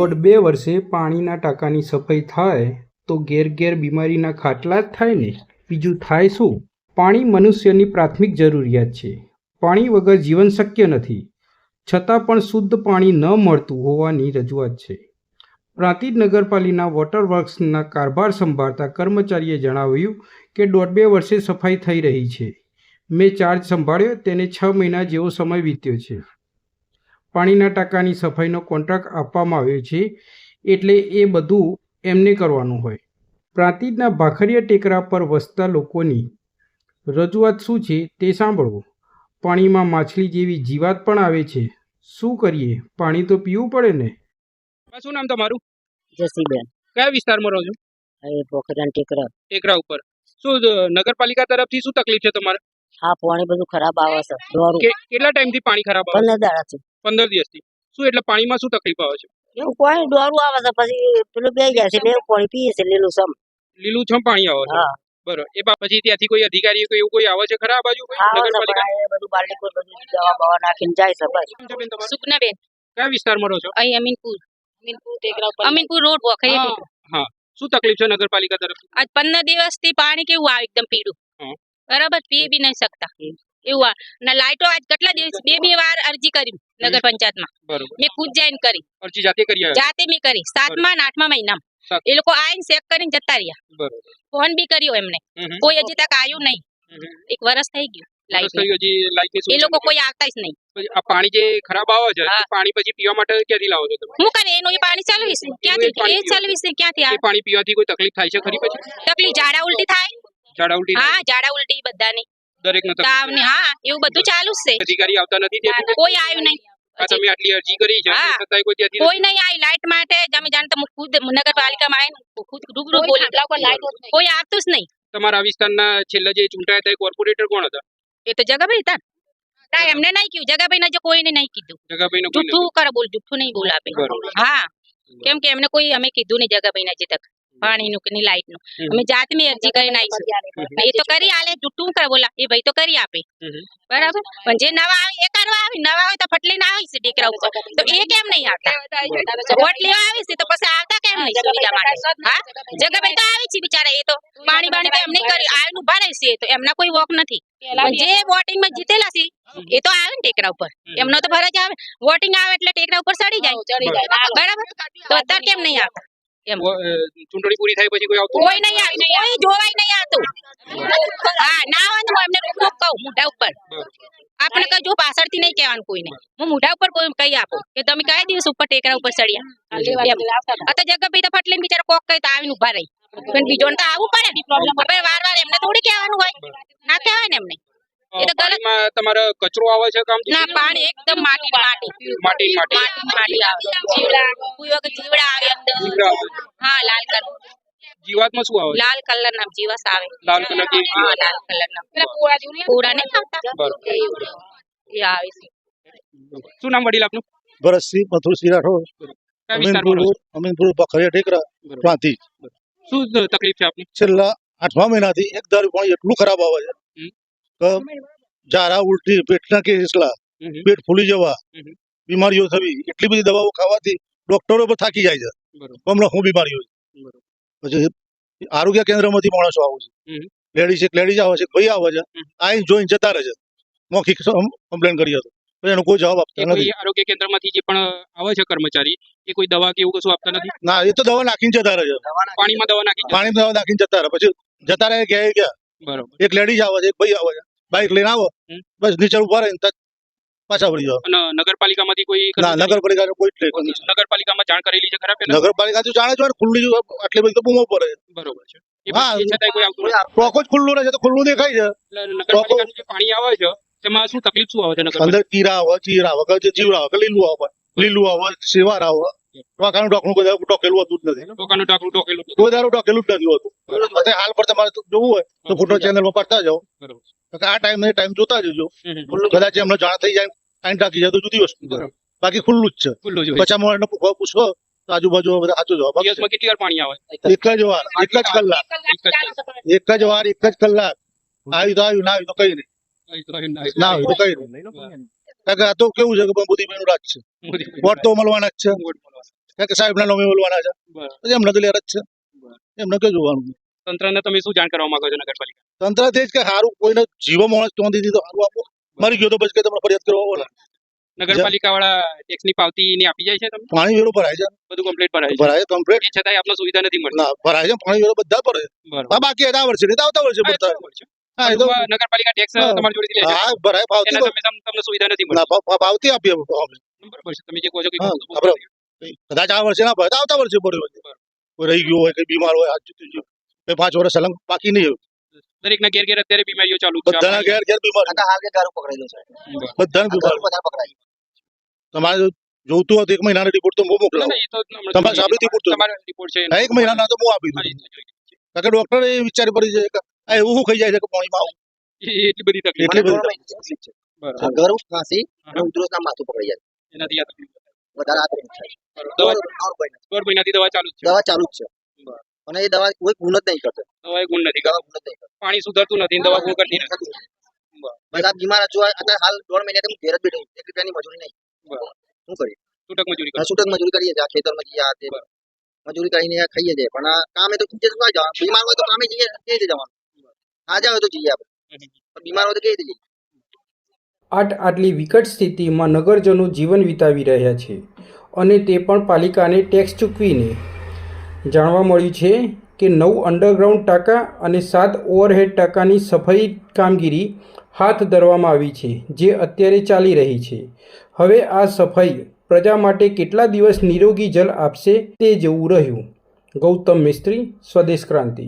દોઢ બે વર્ષે પાણીના ટાંકાની સફાઈ થાય તો ઘેર ઘેર બીમારીના ખાટલા જ થાય ને, બીજું થાય શું? પાણી મનુષ્યની પ્રાથમિક જરૂરિયાત છે. પાણી વગર જીવન શક્ય નથી, છતાં પણ શુદ્ધ પાણી ન મળતું હોવાની રજૂઆત છે. પ્રાંતિજ નગરપાલિકાના વોટર વર્ક્સના કારભાર સંભાળતા કર્મચારીએ જણાવ્યું કે દોઢ બે વર્ષે સફાઈ થઈ રહી છે. મેં ચાર્જ સંભાળ્યો તેને 6 મહિના જેવો સમય વીત્યો છે. પાણીના ટાંકાની સફાઈનો કોન્ટ્રાક્ટ આપવામાં આવ્યો છે, એટલે એ બધું એમને કરવાનું હોય. પ્રાંતિજના ભાખરિયા ટેકરા પર વસતા લોકોની રજૂઆત શું છે તે સાંભળવો. પાણીમાં માછલી જેવી જીવાત પણ આવે છે. શું કરીએ? પાણી તો પીવું પડે ને. શું નામ તમારું? જસીબેન. કયા વિસ્તારમાં રહો છો? એ પોખરણ ટેકરા ઉપર. શું નગરપાલિકા તરફથી શું તકલીફ છે તમારે? હા, પાણી બધું ખરાબ આવે છે. કેટલા ટાઈમથી પાણી ખરાબ આવે? 15 દાડાથી. 15 દિવસથી. શું એટલે પાણીમાં શું તકલીફ આવે છે? એવું પાણી ડોરું આવે છે, પછી પેલું બે જાય છે એટલે એવું પાણી પીએ છે લીલું છમ પાણી આવે છે. હા, બરોબર. એ પછી ત્યાંથી કોઈ અધિકારી કોઈ એવું કોઈ આવે છે ખરા આ બાજુ? આવે છે પણ એ બધું બાલટી પર બધું દવા બવા નાખીને જાય છે બસ. શું છે બેન તમારું? સુકનાબેન. કયા વિસ્તારમાં રહો છો? અહીં અમીનપુર અમીનપુર રોડ પોખરિયા ટેકરા. હા. શું તકલીફ છે નગરપાલિકા તરફથી? આજ 15 દિવસથી પાણી કેવું આવે એકદમ પીળું. હા. બરાબર, પી બી નહીં શકતા એવું આ. ના લાઈટો આજ કેટલા દિવસ બે વાર અરજી કરી નગર પંચાયતમાં. બરોબર. મેં ખુદ જઈને કરી, અરજી જાતે કરી આવ્યા? જાતે મેં કરી 7મા અને 8મા મહિનામાં. એ લોકો આઈને ચેક કરીને જતા રહ્યા. બરોબર. ફોન બી કર્યો એમને, કોઈ હજી તક આવ્યું નહીં. 1 વર્ષ થઈ ગયું લાઈટ. એ લોકો કોઈ આવતા જ નહીં. આ પાણી જે ખરાબ આવે છે, પાણી પછી પીવા માટે ક્યાંથી લાવો છો તમે? હું કરે એનું એ પાણી ચાલવીશ ક્યાંથી? એ ચાલવીશ ક્યાંથી આવે? પાણી પીવાથી કોઈ તકલીફ થાય છે ખરી? પછી તકલીફ ઝાડા ઉલટી થાય. ઝાડા ઉલટી? હા, ઝાડા ઉલટી બધાની. દરેકનો તાવ ને હા, એવું બધું ચાલુ જ છે. અધિકારી આવતા નથી ત્યાંથી? કોઈ આવ્યું નહીં. તમે આટલી અરજી કરી છે છતાંય કોઈ ત્યાંથી કોઈ નહીં આવી લાઈટ માટે. તમે જાણો તો ખુદ નગરપાલિકામાં આવીને ખુદ રૂબરૂ બોલી, કોઈ આવતું જ નહીં. તમારા વિસ્તારના છેલ્લા જે ચૂંટાયા હતા કોર્પોરેટર કોણ હતા? એ તો જગાભાઈ હતા ને, એમને નહીં કીધું. જગાભાઈ ને કોઈને નહીં કીધું. જગાભાઈ જૂઠું કરે બોલ, જૂઠું નહીં બોલ આપે. હા, કેમ કે એમને કોઈ અમે કીધું નહીં જગાભાઈ ને હજી તક પાણીનું કે લાઈટ નું. અમે જાતે મેં અરજી કરીને આવીશું. એ તો કરી આલે, જૂઠું કરે બોલા. એ ભાઈ તો કરી આપે બરાબર, પણ જે નવા આવે એ કરવા આવે. નવા હોય તો ફટલીને આવે છે ટેકરા ઉપર, તો એ કેમ નહીં આવતા? વોટ લેવા આવે છે તો પછી આવતા કેમ નહીં સુવિધા માટે? હા, જગાભાઈ તો આવે છે બિચારા. એ તો પાણી બાણી તો એમને કરી આવીને ઉભા રહે છે. તો એમના કોઈ વોક નથી. જે વોટિંગ માં જીતેલા છે એ તો આવે ને ટેકરા ઉપર. એમનો તો ફરજ આવે. વોટિંગ આવે એટલે ટેકરા ઉપર ચડી જાય બરાબર. તો અત્યારે કેમ નહીં આવતા? ચૂંટણી પૂરી થાય પછી કોઈ આવતું? કોઈ નહીં આવે, કોઈ જોવાય નહીં આવતું. હા, ના હોય ને હું એમને રૂબરૂ કહું મોઢા ઉપર. આપણે કઈ જો પાછળથી નહીં કહેવાનું કોઈને. હું મોઢા ઉપર કોઈ કહી આપું કે તમે કયા દિવસ ઉપર ટેકરા ઉપર ચડ્યા. અત્યારે જગભાઈ તો ફટલીને બિચારા કોક કહી તો આવીને ઉભા રહી. પણ બીજો તો આવવું પડે ને. વાર એમને થોડી કહેવાનું હોય. ના કહેવાય ને એમને. એ તો ગલત. તમારે કચરો આવે છે કામ? ના, પાણી એકદમ માટી આવે. જીવડા, કોઈ વખત જીવડા આવે અંદર. હા, લાલ કલર. જીવાતમાં શું આવે? લાલ કલર ના જીવાત આવે. લાલ કલર ની? હા, લાલ કલર ના પૂરા નહીં આવતા એ આવે છે. શું નામ વડીલ આપનું? ભરતસિંહ મથુરસિંહ રાઠોડ, અમીનપુર ભાખરિયા ટેકરા, પ્રાંતિજ. શું તકલીફ છે આપની? છેલ્લા 8મા મહિનાથી એક ધારું પાણી એટલું ખરાબ આવે છે કે ઝાડા ઉલટી, પેટના કેસલા, પેટ ફૂલી જવા, બીમારીઓ થવી. એટલી બધી દવાઓ ખાવાથી ડોક્ટરો પણ થાકી જાય છે. હમણાં શું બીમારીઓ છે. પછી આરોગ્ય કેન્દ્રમાંથી માણસો આવે છે, લેડીઝ આવે છે, ભાઈ આવે છે, આઈને જોઈને જતા રહે છે. મૌખિક કમ્પ્લેન કરી હતો, એનો કોઈ જવાબ આપતા નથી. આરોગ્ય કેન્દ્રમાંથી જે પણ આવે છે કર્મચારી, એ કોઈ દવા કે એવું કશું આપતા નથી? ના, એ તો દવા નાખીને જતા રહે છે. પાણીમાં દવા નાખીને જતા રહે. પછી જતા રહે ગયા. બરોબર. એક લેડીઝ આવે છે, એક ભાઈ આવે છે, બાઇક લઈને આવો, બસ નીચે ઉભા રહીને પાછા વળી જાવ. અને નગરપાલિકામાંથી કોઈ? ના, નગરપાલિકા કોઈ નગરપાલિકામાં જાણ કરેલી છે ખરા? નગરપાલિકા તો જાણે છે, ખુલ્લી આટલી બધી તો બૂમો પડે. બરોબર છે. હા, કોઈ આવતું નથી. ટોકો જ ખુલ્લું રહે છે તો ખુલ્લું દેખાય છે. નગરપાલિકાનું જે પાણી આવે છે તેમાં શું તકલીફ શું આવે છે? અંદર કીરા આવે, ચીરા આવે, જીવડા આવે, લીલું આવે, સેવાર આવે. ટોકાનું ઢોકણું કોઈ ટોકેલું હોતું જ નથી. ટોકાનું ઢોકણું ટોકેલું કોઈ દારૂ ટોકેલું જ નથી હોતું. અત્યારે હાલ પર તમારે જોવું હોય તો ફોટો ચેનલમાં પડતા જાઓ. આ ટાઈમ જોતા જજો. કદાચ એમને જાણ થઈ જાય, ટાઈમ ટાકી જાય તો જુદી વસ્તુ. બાકી ખુલ્લું જ છે. પચાસ મળે પૂછો તો આજુબાજુ બધા સાચું જવાબ. કેટલી વાર પાણી આવે? એક જ વાર, એક જ કલાક. આવ્યું તો આવ્યું, ના આવ્યું તો કઈ નહીં. ના આવ્યું તો કઈ નહીં. આ તો કેવું છે કે મોદીભાઈ નું રાજ છે. વોટ તો મળવાના જ છે. કે સાહેબના નામે બોલવાના છે બરાબર. પછી એમને તો લેર જ છે એમને કઈ જોવાનું તંત્રને તમે શું જાણ કરવા માંગો છો નગરપાલિકા? તંત્ર તે જ કે સારું કોઈને જીવો માણસ તો દીધી તો સારું આપો મરી ગયો તો પછી કે તમે ફરિયાદ કરવા બોલે નગરપાલિકા વાળા ટેક્સની પાવતી ની આપી જાય છે તમને? પાણી વેરો ભરાય છે બધું કમ્પ્લીટ ભરાય છે? ભરાય કમ્પ્લીટ એ છતાંય આપને સુવિધા નથી મળતી? ના ભરાય છે પાણી વેરો બધા ભરે બરાબર. હા બાકી આ વર્ષે નહીં તો આવતા વર્ષે હા, એ ભરતા બરાબર છે. હા એ તો ટૂંકમાં નગરપાલિકા ટેક્સ હા. તમારી જોડેથી લે છે? હા ભરાય પાવતી એના તમે તમને સુવિધા નથી ના મળતી? પાવતી આપીએ અમે. બરાબર છે. તમે જે કહો છો કે હા, ખોટું આપણે બોલો છો. કદાચ આ વર્ષે ના ભરે તો આવતા વર્ષે ભર્યો હોય કોઈ રહી ગયો હોય કઈ બીમાર હોય હાથ ચૂકી ગયું 5 વર્ષ સલંગ બાકી નહીં દરેકના ઘેર ઘેર અત્યારે બીમારીઓ ચાલુ જ છે. બધાના ઘેર ઘેર બીમાર હાલ કે દારૂ પકડેલો છે બધાને બીમાર બધા પકડાય તમારે જોતું હોય તો 1 મહિનાનો રિપોર્ટ તો હું ના, મોકલાવું ના, એ તો હમણાં તમારે જોઈએ. સાબિતી પૂરતું. તમારો રિપોર્ટ છે. હા, 1 મહિનાના તો હું આપી હા, દઉં એ તો જોઈએ. કારણ કે ડોક્ટર એ વિચારી પડી જાય કે આ એવું શું ખાઈ જાય છે કે પાણીમાં આવું એટલી બધી તકલીફ એટલી બધી બરાબર. ગરમ ખાંસી હા. અને ઉધરસ ના માથું પકડી જાય એનાથી આ તકલીફ વધારે આ તકલીફ થાય દવા દવા 1.5 મહિનાથી દવા ચાલુ જ છે. ચાલુ જ છે બરાબર. અને એ દવા કોઈ ગુણ જ નહીં કરતો દવા એ ગુણ નથી દવા કરતી. ગુણ જ નહીં કરતો પાણી સુધરતું નથી ને દવા ગુણ કરતી નથી. બસ આ બીમાર છું અત્યારે હાલ 1.5 મહિનાથી હું ઘેર જ બેઠો છું 1 રૂપિયાની મજૂરી નહીં બરાબર. શું કરીએ છૂટક મજૂરી કરો. છૂટક મજૂરી કરીએ છીએ આ ખેતરમાં જઈએ આ તે મજૂરી કરીને ખાઈએ છીએ પણ આ કામે તો કીધે તો જવાનું બીમાર હોય તો કામે જઈએ કેવી રીતે જવાનું હાજર હોય તો જઈએ આપણે પણ બીમાર હોય તો કેવી રીતે જઈએ આટલી વિકટ સ્થિતિમાં નગરજનો જીવન વિતાવી રહ્યા છે અને તે પણ પાલિકાને ટેક્સ ચૂકવીને. જાણવા મળ્યું છે કે 9 અંડરગ્રાઉન્ડ ટાંકા અને 7 ઓવરહેડ ટાંકાની સફાઈ કામગીરી હાથ ધરવામાં આવી છે જે અત્યારે ચાલી રહી છે. હવે આ સફાઈ પ્રજા માટે કેટલા દિવસ નિરોગી જલ આપશે તે જોવું રહ્યું. ગૌતમ મિસ્ત્રી, સ્વદેશ ક્રાંતિ.